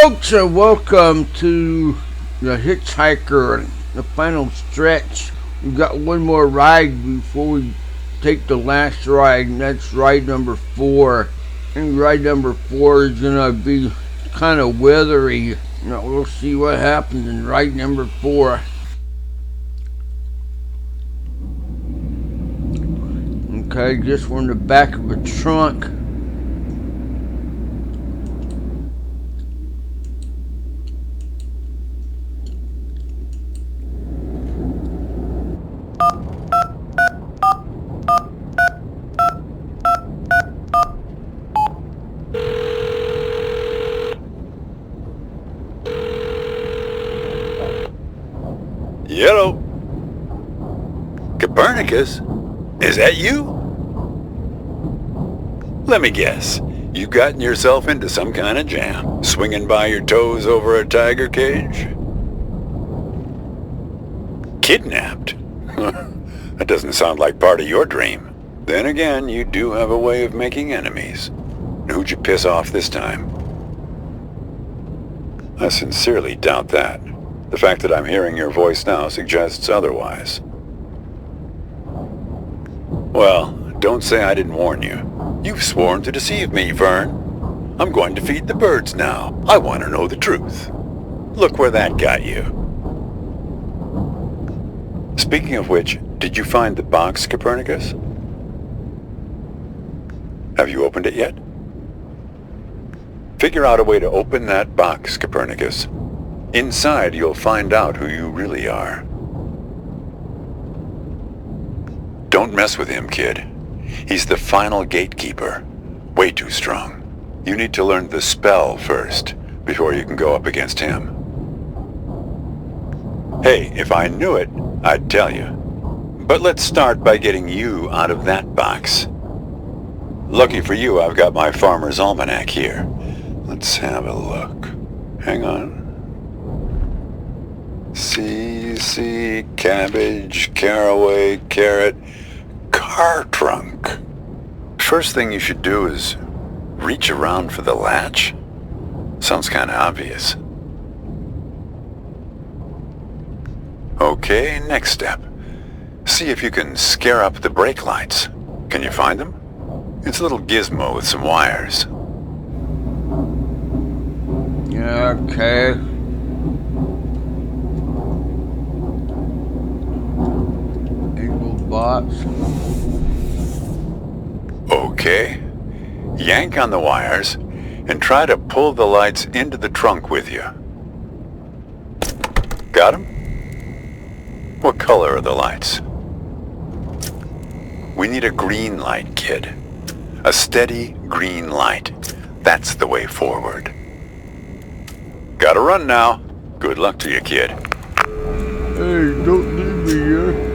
folks, and welcome to the Hitchhiker, the final stretch. We've got one more ride before we take the last ride, and that's ride number 4. And ride number 4 is going to be kind of weathery. Now, we'll see what happens in ride number 4. Okay, just we're in the back of a trunk. Hello. Copernicus? Is that you? Let me guess. You've gotten yourself into some kind of jam, swinging by your toes over a tiger cage? Kidnapped? That doesn't sound like part of your dream. Then again, you do have a way of making enemies. Who'd you piss off this time? I sincerely doubt that. The fact that I'm hearing your voice now suggests otherwise. Well, don't say I didn't warn you. You've sworn to deceive me, Vern. I'm going to feed the birds now. I want to know the truth. Look where that got you. Speaking of which, did you find the box, Copernicus? Have you opened it yet? Figure out a way to open that box, Copernicus. Inside, you'll find out who you really are. Don't mess with him, kid. He's the final gatekeeper. Way too strong. You need to learn the spell first, before you can go up against him. Hey, if I knew it, I'd tell you. But let's start by getting you out of that box. Lucky for you, I've got my Farmer's Almanac here. Let's have a look. Hang on. C, cabbage, caraway, carrot, car trunk. First thing you should do is reach around for the latch. Sounds kind of obvious. Okay, next step. See if you can scare up the brake lights. Can you find them? It's a little gizmo with some wires. Yeah, okay. Box. Okay. Yank on the wires and try to pull the lights into the trunk with you. Got 'em? What color are the lights? We need a green light, kid. A steady green light. That's the way forward. Gotta run now. Good luck to you, kid. Hey, don't leave me here.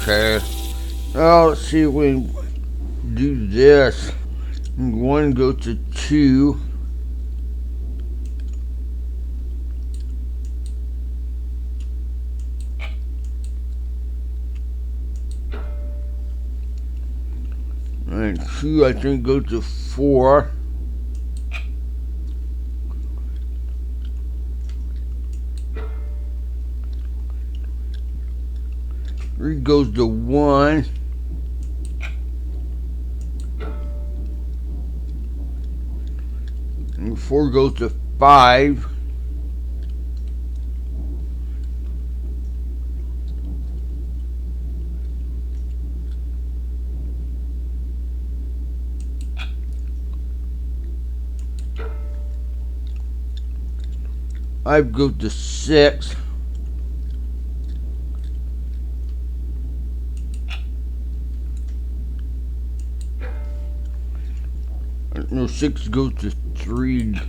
Okay. Now let's see if we can do this. 1 goes to 2. And 2 I think goes to 4. Three goes to 1. And 4 goes to 5. Five goes to 6. No, 6 goes to 3.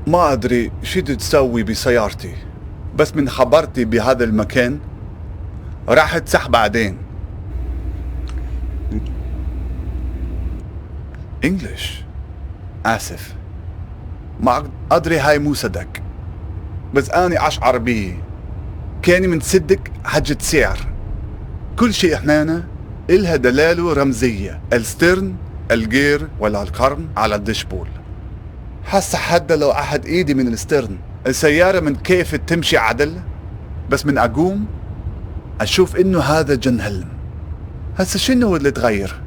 ما أدري شو تسوي بسيارتي، بس من خبرتي بهذا المكان راح تسح بعدين. English. آسف. ما أدري هاي مو صدق. بس أنا أشعر بيه. كاني منصدق حاجة سعر. كل شيء هنا إلها دلالة ورمزية. السترن، الجير ولا القرن على الدشبول. حاسة حتى لو أحد إيدي من السترن السيارة من كيف تمشي عدل، بس من أقوم أشوف إنه هذا جنهلم. هسا شنو اللي تغير؟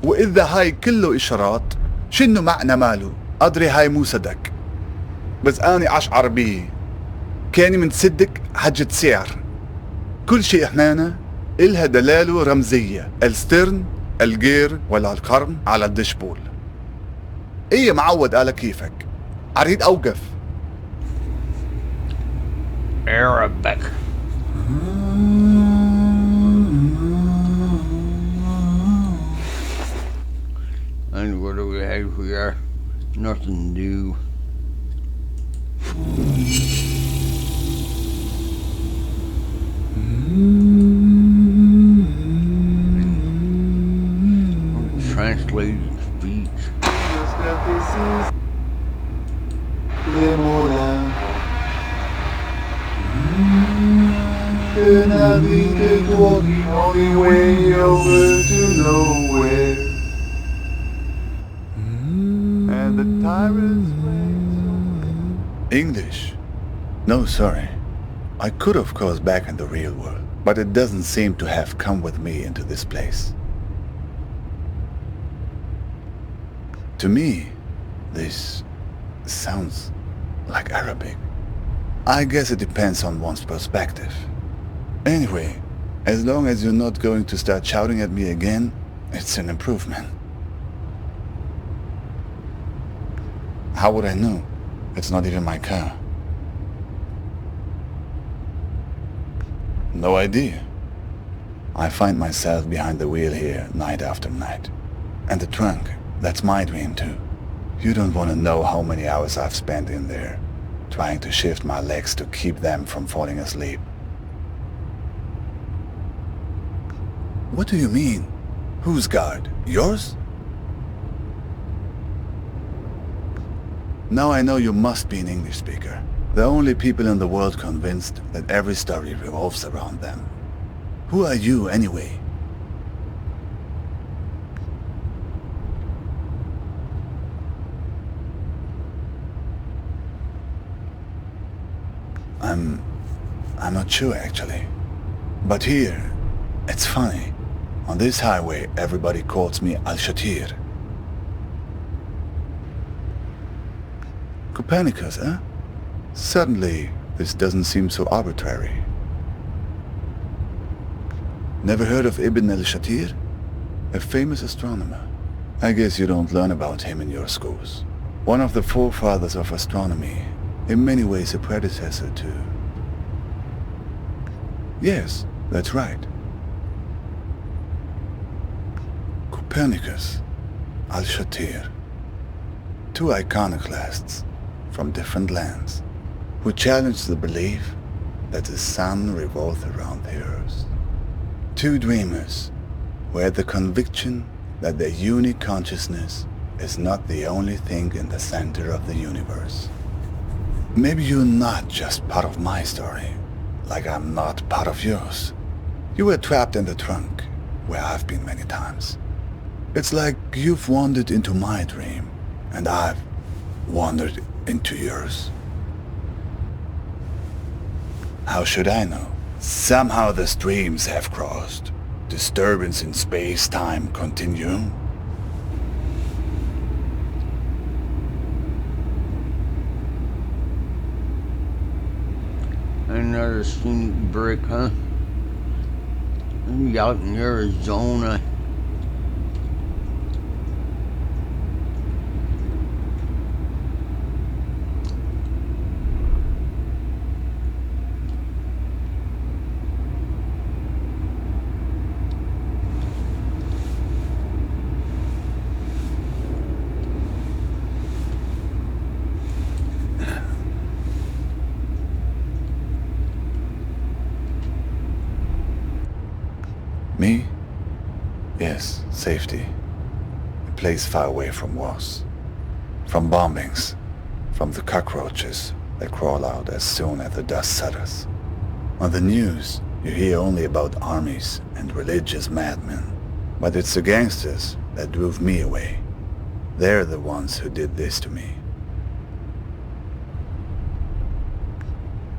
وإذا هاي كله إشارات شنو معنى ماله؟ أدري هاي مو صدق، بس أنا أشعر بيه. كاني منصدق حاجة سعر. كل شيء هنا إلها دلالة رمزية. السترن، الجير ولا القرن على الدشبول. إيه معود على كيفك. أريد أوقف. Arabic. And what do we have here? Nothing new. Translated speech. Walking all the way over to nowhere. And the tyrants English? No, sorry. I could of course back in the real world, but it doesn't seem to have come with me into this place. To me, this sounds like Arabic. I guess it depends on one's perspective. Anyway, as long as you're not going to start shouting at me again, it's an improvement. How would I know? It's not even my car. No idea. I find myself behind the wheel here night after night. And the trunk, that's my dream too. You don't want to know how many hours I've spent in there, trying to shift my legs to keep them from falling asleep. What do you mean? Whose guard? Yours? Now I know you must be an English speaker. The only people in the world convinced that every story revolves around them. Who are you, anyway? I'm not sure, actually. But here, it's funny. On this highway, everybody calls me Al-Shatir. Copernicus, eh? Suddenly, this doesn't seem so arbitrary. Never heard of Ibn al-Shatir? A famous astronomer. I guess you don't learn about him in your schools. One of the forefathers of astronomy, in many ways a predecessor to... Yes, that's right. Copernicus, Al-Shatir. Two iconoclasts from different lands who challenged the belief that the sun revolves around the earth. Two dreamers who had the conviction that their unique consciousness is not the only thing in the center of the universe. Maybe you're not just part of my story, like I'm not part of yours. You were trapped in the trunk, where I've been many times. It's like you've wandered into my dream, and I've wandered into yours. How should I know? Somehow the streams have crossed. Disturbance in space-time continuum. Another scenic brick, huh? Maybe out in Arizona. Me? Yes, safety. place far away from wars, from bombings, from the cockroaches that crawl out as soon as the dust settles. On the news, you hear only about armies and religious madmen, but it's the gangsters that drove me away. They're the ones who did this to me.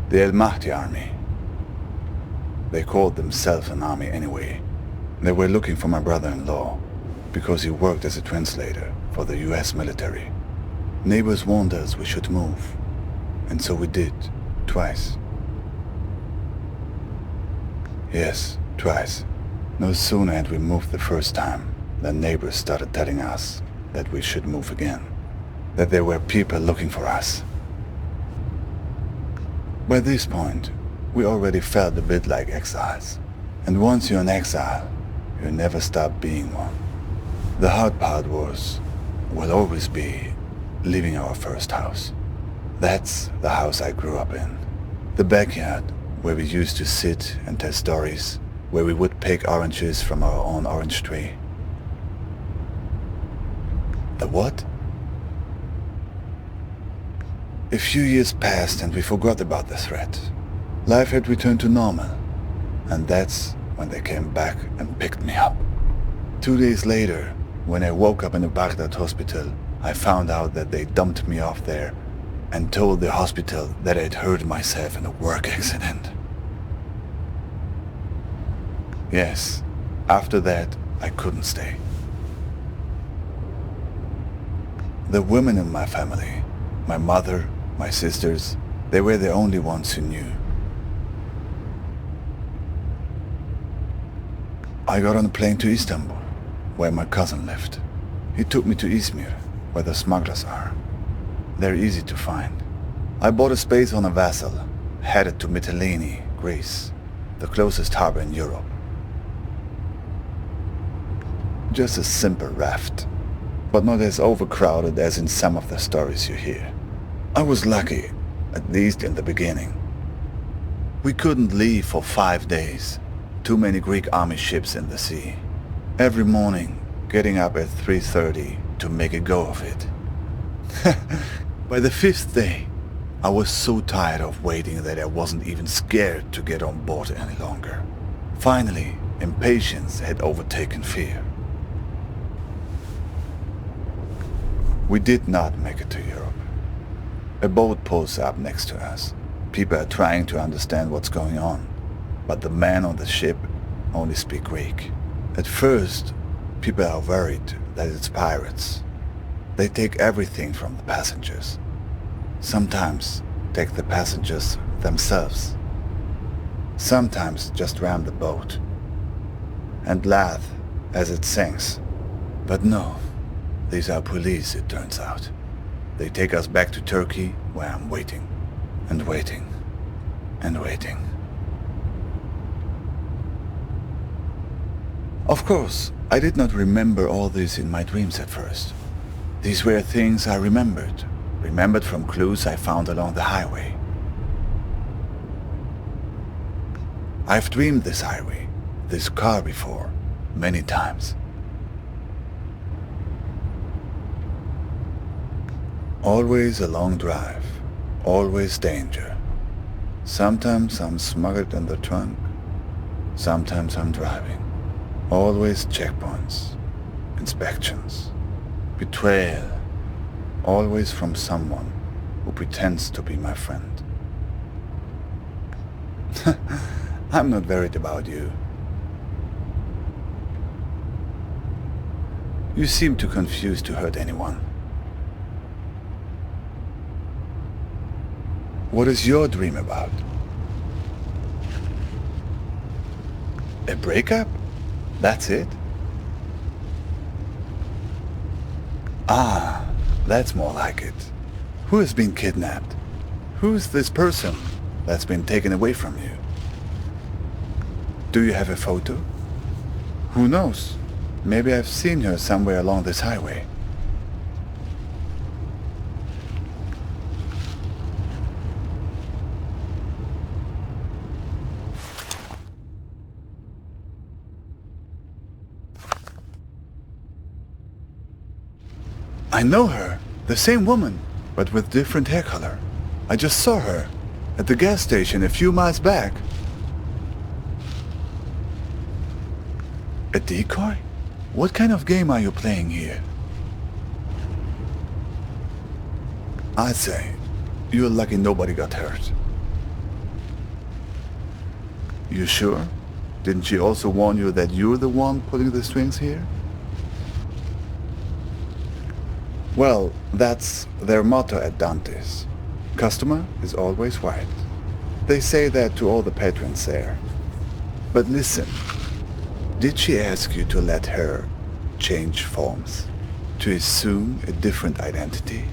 The El Mahdi army. They called themselves an army anyway. They were looking for my brother-in-law because he worked as a translator for the US military. Neighbors warned us we should move, and so we did, twice. Yes, twice. No sooner had we moved the first time than neighbors started telling us that we should move again, that there were people looking for us. By this point, we already felt a bit like exiles, and once you're an exile, you never stop being one. The hard part will always be leaving our first house. That's the house I grew up in. The backyard where we used to sit and tell stories, where we would pick oranges from our own orange tree. The what? A few years passed and we forgot about the threat. Life had returned to normal, and that's when they came back and picked me up. 2 days later, when I woke up in a Baghdad hospital, I found out that they dumped me off there and told the hospital that I'd hurt myself in a work accident. Yes, after that, I couldn't stay. The women in my family, my mother, my sisters, they were the only ones who knew. I got on a plane to Istanbul, where my cousin lived. He took me to Izmir, where the smugglers are. They're easy to find. I bought a space on a vessel, headed to Mytilene, Greece, the closest harbor in Europe. Just a simple raft, but not as overcrowded as in some of the stories you hear. I was lucky, at least in the beginning. We couldn't leave for 5 days. Too many Greek army ships in the sea. Every morning, getting up at 3:30 to make a go of it. By the 5th day, I was so tired of waiting that I wasn't even scared to get on board any longer. Finally, impatience had overtaken fear. We did not make it to Europe. A boat pulls up next to us. People are trying to understand what's going on, but the men on the ship only speak Greek. At first, people are worried that it's pirates. They take everything from the passengers. Sometimes take the passengers themselves. Sometimes just ram the boat and laugh as it sinks. But no, these are police, it turns out. They take us back to Turkey, where I'm waiting and waiting and waiting. Of course, I did not remember all this in my dreams at first. These were things I remembered from clues I found along the highway. I've dreamed this highway, this car before, many times. Always a long drive, always danger. Sometimes I'm smuggled in the trunk, sometimes I'm driving. Always checkpoints, inspections, betrayal, always from someone who pretends to be my friend. I'm not worried about you. You seem too confused to hurt anyone. What is your dream about? A breakup? That's it? Ah, that's more like it. Who has been kidnapped? Who's this person that's been taken away from you? Do you have a photo? Who knows? Maybe I've seen her somewhere along this highway. I know her. The same woman, but with different hair color. I just saw her at the gas station a few miles back. A decoy? What kind of game are you playing here? I'd say you're lucky nobody got hurt. You sure? Didn't she also warn you that you're the one pulling the strings here? Well, that's their motto at Dante's. Customer is always right. They say that to all the patrons there. But listen, did she ask you to let her change forms? To assume a different identity?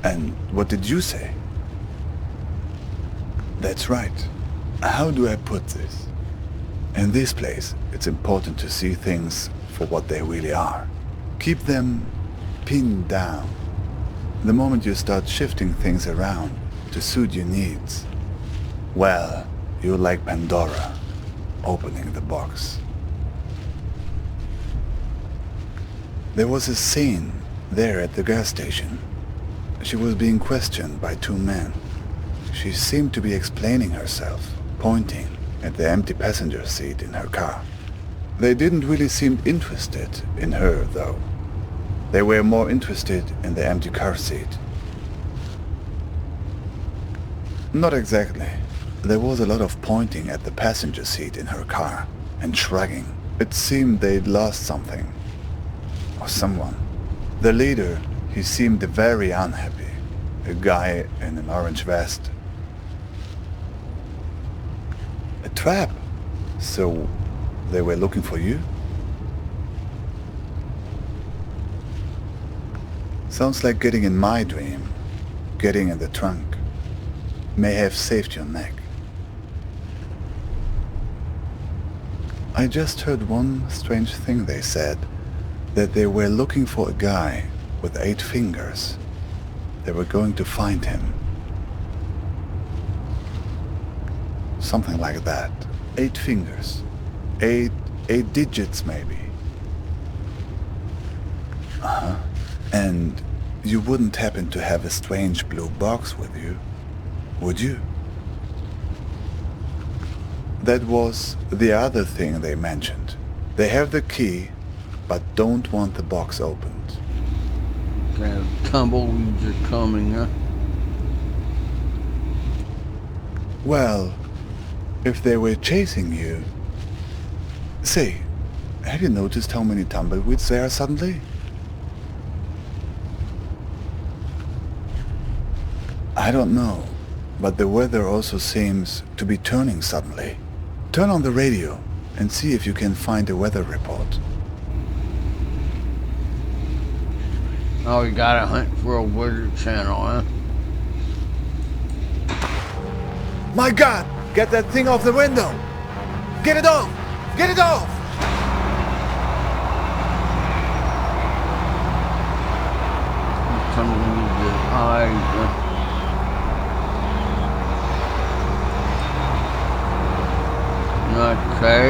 And what did you say? That's right. How do I put this? In this place, it's important to see things for what they really are. Keep them pinned down. The moment you start shifting things around to suit your needs, well, you're like Pandora, opening the box. There was a scene there at the gas station. She was being questioned by two men. She seemed to be explaining herself, pointing at the empty passenger seat in her car. They didn't really seem interested in her, though. They were more interested in the empty car seat. Not exactly. There was a lot of pointing at the passenger seat in her car and shrugging. It seemed they'd lost something. Or someone. The leader, he seemed very unhappy. A guy in an orange vest. A trap? So they were looking for you? Sounds like getting in my dream. Getting in the trunk. May have saved your neck. I just heard one strange thing they said. That they were looking for a guy with 8 fingers. They were going to find him. Something like that. 8 fingers. Eight digits maybe. Uh-huh. And you wouldn't happen to have a strange blue box with you, would you? That was the other thing they mentioned. They have the key, but don't want the box opened. Kind of tumbleweeds are coming, huh? Well, if they were chasing you... Say, have you noticed how many tumbleweeds there are suddenly? I don't know, but the weather also seems to be turning suddenly. Turn on the radio and see if you can find a weather report. Oh, we gotta hunt for a weather channel, huh? My God! Get that thing off the window! Get it off! Get it off! Tumbleweeds are high, huh? Okay.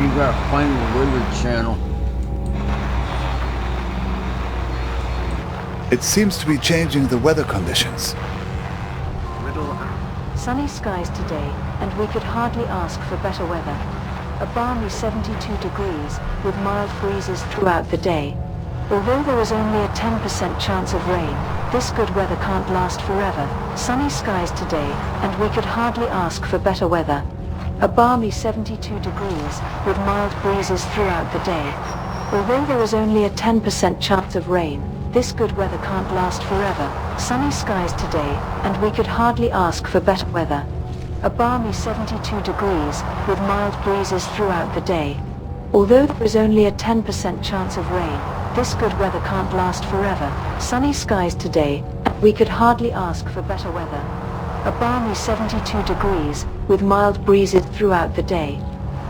You gotta find the weather channel. It seems to be changing the weather conditions. Sunny skies today, and we could hardly ask for better weather. A balmy 72 degrees, with mild breezes throughout the day. Although there is only a 10% chance of rain, this good weather can't last forever. Sunny skies today, and we could hardly ask for better weather. A balmy 72 degrees, with mild breezes throughout the day. Although there is only a 10% chance of rain, this good weather can't last forever. Sunny skies today, and we could hardly ask for better weather. A balmy 72 degrees, with mild breezes throughout the day. Although there is only a 10% chance of rain, this good weather can't last forever. Sunny skies today, and we could hardly ask for better weather. A balmy 72 degrees, with mild breezes throughout the day.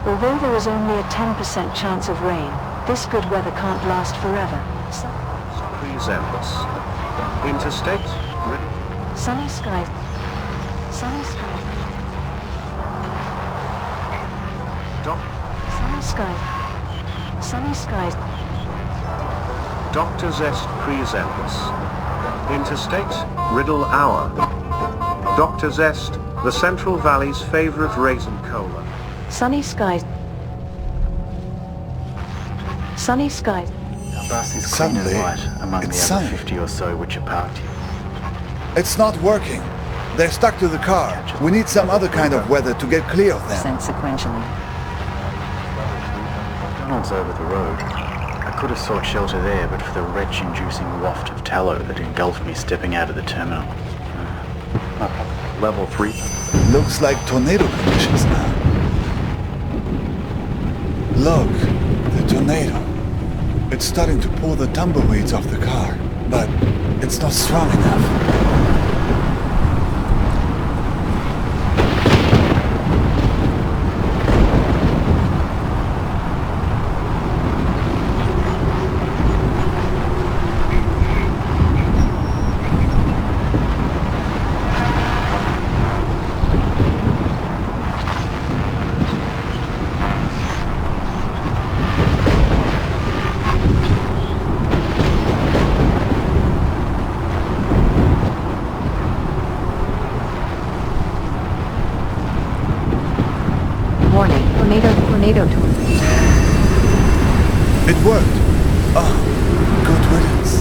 Although there is only a 10% chance of rain, this good weather can't last forever. Presents Interstate Sunny skies. Sunny skies. Dot Sunny skies. Sunny skies. Dr. Zest presents Interstate Riddle Hour. Dr. Zest, the Central Valley's favorite raisin cola. Sunny skies. Sunny skies. Our bus is clean and Suddenly, white among the it's other sunny. 50 or so which are parked here. It's not working. They're stuck to the car. We need some other kind of weather to get clear of them. Sent sequentially. McDonald's over the road. I could have sought shelter there, but for the retch-inducing waft of tallow that engulfed me stepping out of the terminal. Level 3. Looks like tornado conditions now. Look, the tornado. It's starting to pull the tumbleweeds off the car, but it's not strong enough. Warning, tornado. It worked. Oh, good riddance.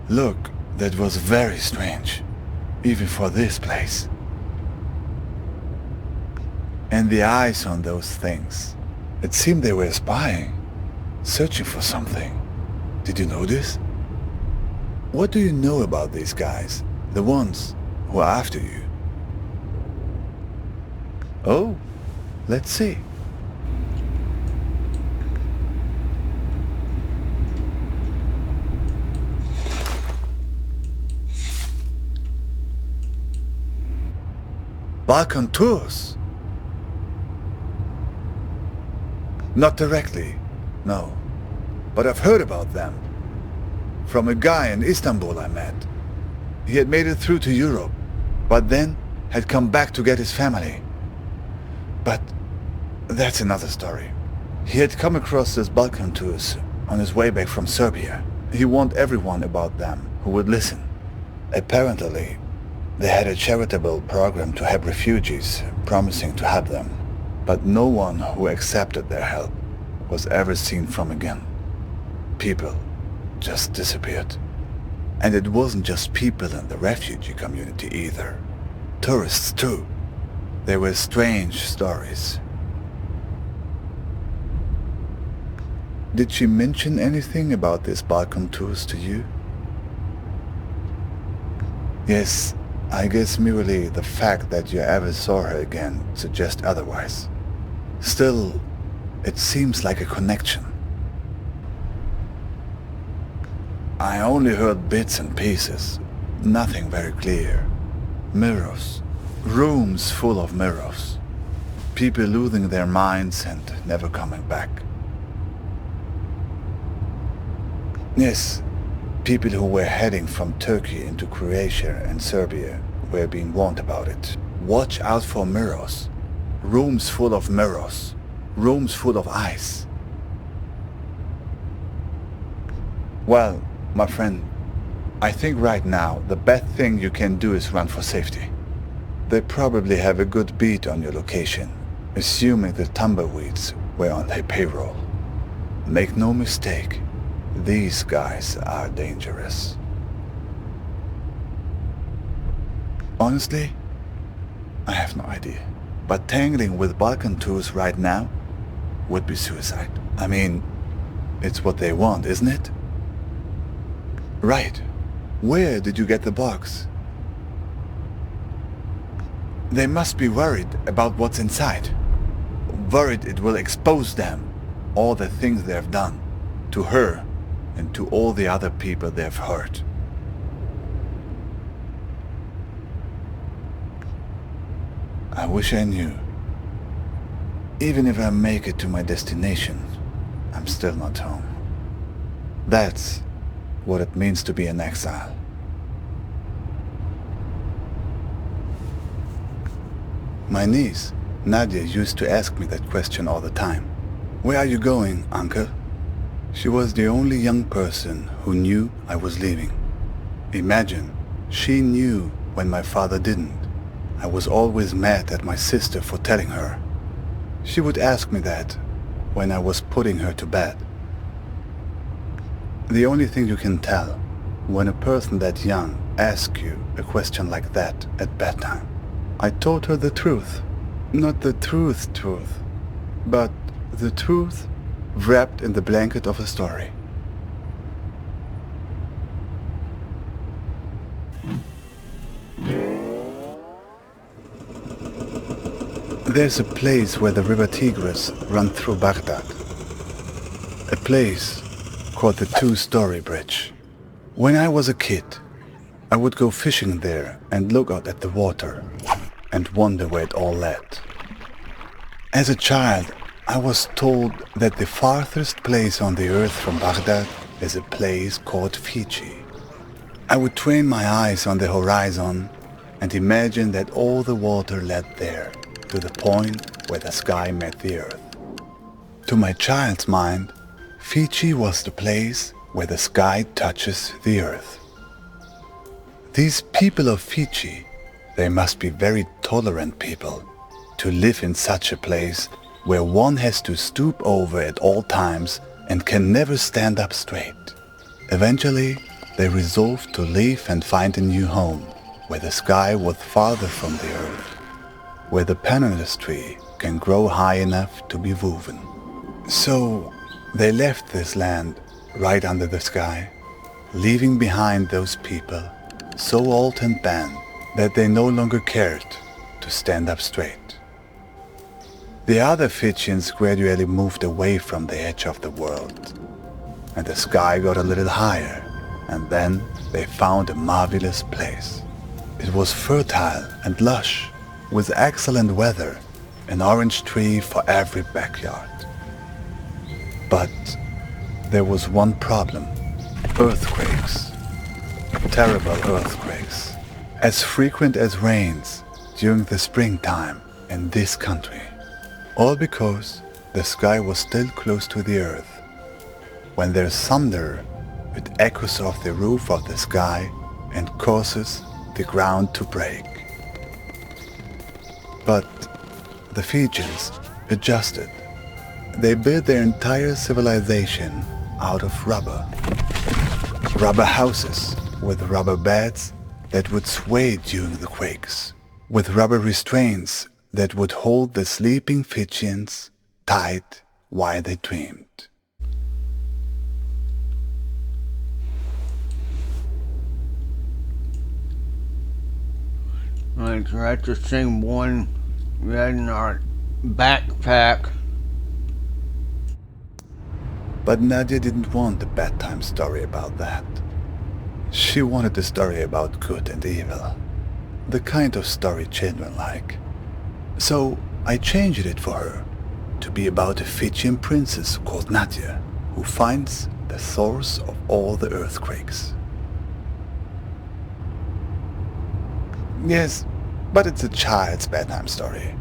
Look, that was very strange, even for this place. And the eyes on those things. It seemed they were spying, searching for something. Did you notice? What do you know about these guys? The ones who are after you? Oh, let's see. Balkan tours? Not directly, no. But I've heard about them. From a guy in Istanbul I met. He had made it through to Europe, but then had come back to get his family. But that's another story. He had come across this Balkan tours on his way back from Serbia. He warned everyone about them who would listen. Apparently, they had a charitable program to help refugees, promising to help them. But no one who accepted their help was ever seen from again. People just disappeared. And it wasn't just people in the refugee community either. Tourists too. There were strange stories. Did she mention anything about this Balkan tours to you? Yes, I guess merely the fact that you ever saw her again suggests otherwise. Still, it seems like a connection. I only heard bits and pieces, nothing very clear. Mirrors, rooms full of mirrors. People losing their minds and never coming back. Yes, people who were heading from Turkey into Croatia and Serbia were being warned about it. Watch out for mirrors. Rooms full of mirrors. Rooms full of ice. Well, my friend, I think right now the best thing you can do is run for safety. They probably have a good beat on your location, assuming the tumbleweeds were on their payroll. Make no mistake, these guys are dangerous. Honestly, I have no idea. But tangling with Balkan tours right now would be suicide. I mean, it's what they want, isn't it? Right. Where did you get the box? They must be worried about what's inside. Worried it will expose them, all the things they have done, to her and to all the other people they have hurt. I wish I knew. Even if I make it to my destination, I'm still not home. That's what it means to be an exile. My niece, Nadia used to ask me that question all the time. Where are you going, uncle? She was the only young person who knew I was leaving. Imagine, she knew when my father didn't. I was always mad at my sister for telling her. She would ask me that when I was putting her to bed. The only thing you can tell when a person that young asks you a question like that at bedtime. I told her the truth. Not the truth, but the truth wrapped in the blanket of a story. There's a place where the river Tigris runs through Baghdad. A place called the Two-Story Bridge. When I was a kid, I would go fishing there and look out at the water and wonder where it all led. As a child, I was told that the farthest place on the earth from Baghdad is a place called Fiji. I would train my eyes on the horizon and imagine that all the water led there, to the point where the sky met the earth. To my child's mind, Fiji was the place where the sky touches the earth. These people of Fiji, they must be very tolerant people to live in such a place where one has to stoop over at all times and can never stand up straight. Eventually, they resolved to leave and find a new home where the sky was farther from the earth, where the pandanus tree can grow high enough to be woven. So they left this land right under the sky, leaving behind those people so old and bent that they no longer cared to stand up straight. The other Fijians gradually moved away from the edge of the world, and the sky got a little higher, and then they found a marvelous place. It was fertile and lush, with excellent weather, an orange tree for every backyard. But there was one problem: earthquakes. Terrible earthquakes, as frequent as rains during the springtime in this country. All because the sky was still close to the earth. When there's thunder, it echoes off the roof of the sky and causes the ground to break. But the Fijians adjusted. They built their entire civilization out of rubber. Rubber houses with rubber beds that would sway during the quakes, with rubber restraints that would hold the sleeping Fijians tight while they dreamed. Right, so that's the same one we had in our backpack. But Nadia didn't want a bedtime story about that. She wanted a story about good and evil, the kind of story children like. So I changed it for her to be about a Fijian princess called Nadia, who finds the source of all the earthquakes. Yes, but it's a child's bedtime story.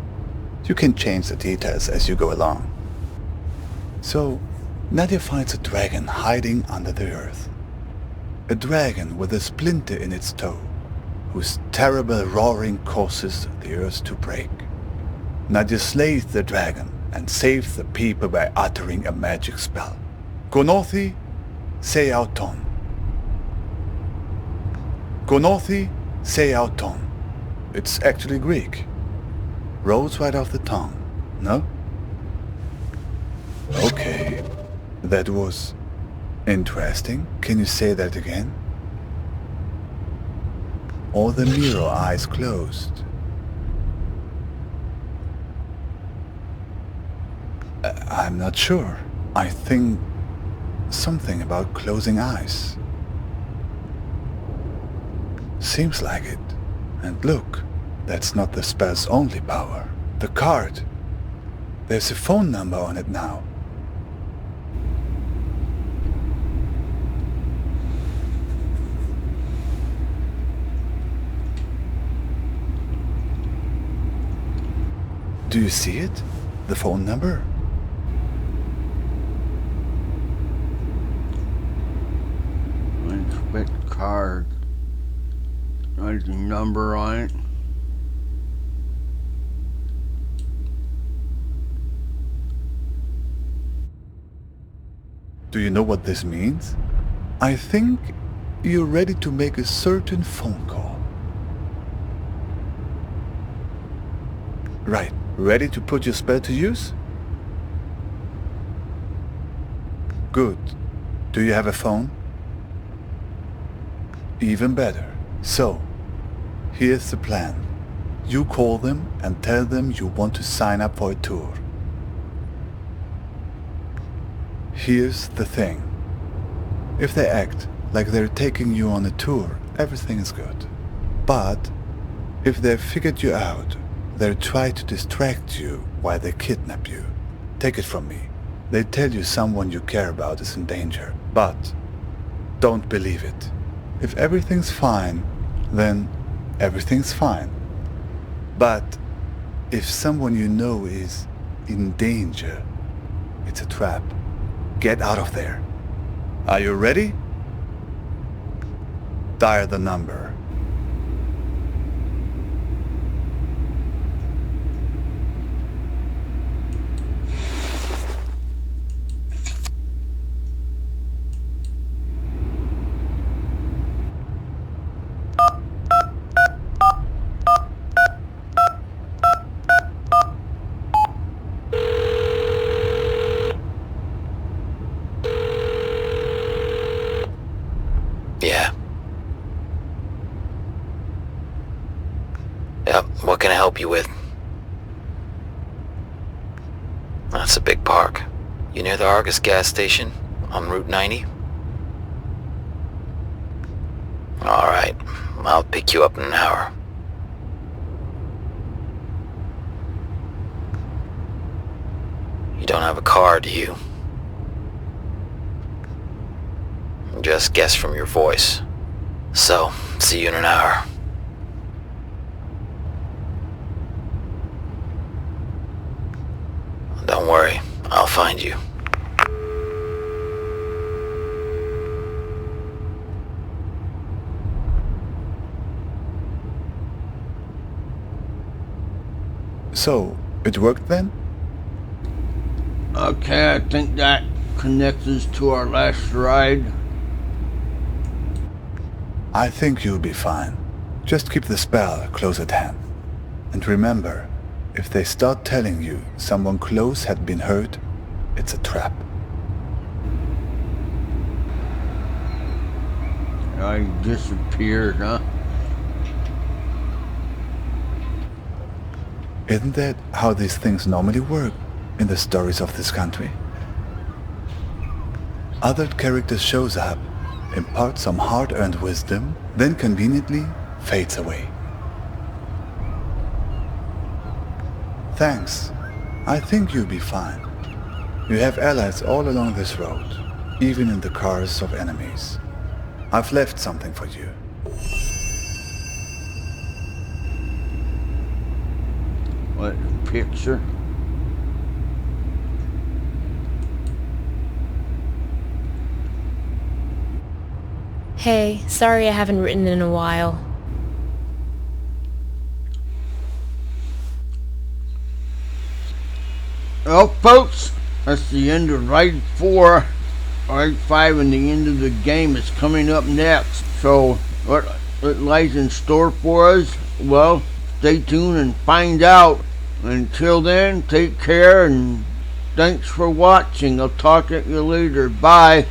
You can change the details as you go along. So, Nadia finds a dragon hiding under the earth. A dragon with a splinter in its toe, whose terrible roaring causes the earth to break. Nadia slays the dragon and saves the people by uttering a magic spell. Gonothi se auton. Gonothi se auton. It's actually Greek. Rolls right off the tongue, no? Okay, that was interesting. Can you say that again? Or the mirror eyes closed? I'm not sure. I think something about closing eyes. Seems like it. And look, that's not the spell's only power. The card. There's a phone number on it now. Do you see it? The phone number? Inspect card. There's the number on it. Do you know what this means? I think you're ready to make a certain phone call. Right. Ready to put your spell to use? Good. Do you have a phone? Even better. So, here's the plan. You call them and tell them you want to sign up for a tour. Here's the thing. If they act like they're taking you on a tour, everything is good. But if they've figured you out, they'll try to distract you while they kidnap you. Take it from me. They tell you someone you care about is in danger, but don't believe it. If everything's fine, then everything's fine. But if someone you know is in danger, it's a trap. Get out of there. Are you ready? Dial the number. Yeah. Yep, what can I help you with? That's a big park. You near the Argus gas station on Route 90? Alright, I'll pick you up in an hour. You don't have a car, do you? Just guess from your voice. So, see you in an hour. Don't worry, I'll find you. So, it worked then? Okay, I think that connects us to our last ride. I think you'll be fine. Just keep the spell close at hand. And remember, if they start telling you someone close had been hurt, it's a trap. I disappeared, huh? Isn't that how these things normally work in the stories of this country? Other characters shows up, imparts some hard-earned wisdom, then conveniently fades away. Thanks. I think you'll be fine. You have allies all along this road, even in the cars of enemies. I've left something for you. What, picture? Hey, sorry I haven't written in a while. Well, folks, that's the end of Ride 4. Ride 5 and the end of the game is coming up next. So, what lies in store for us? Well, stay tuned and find out. Until then, take care and thanks for watching. I'll talk at you later. Bye.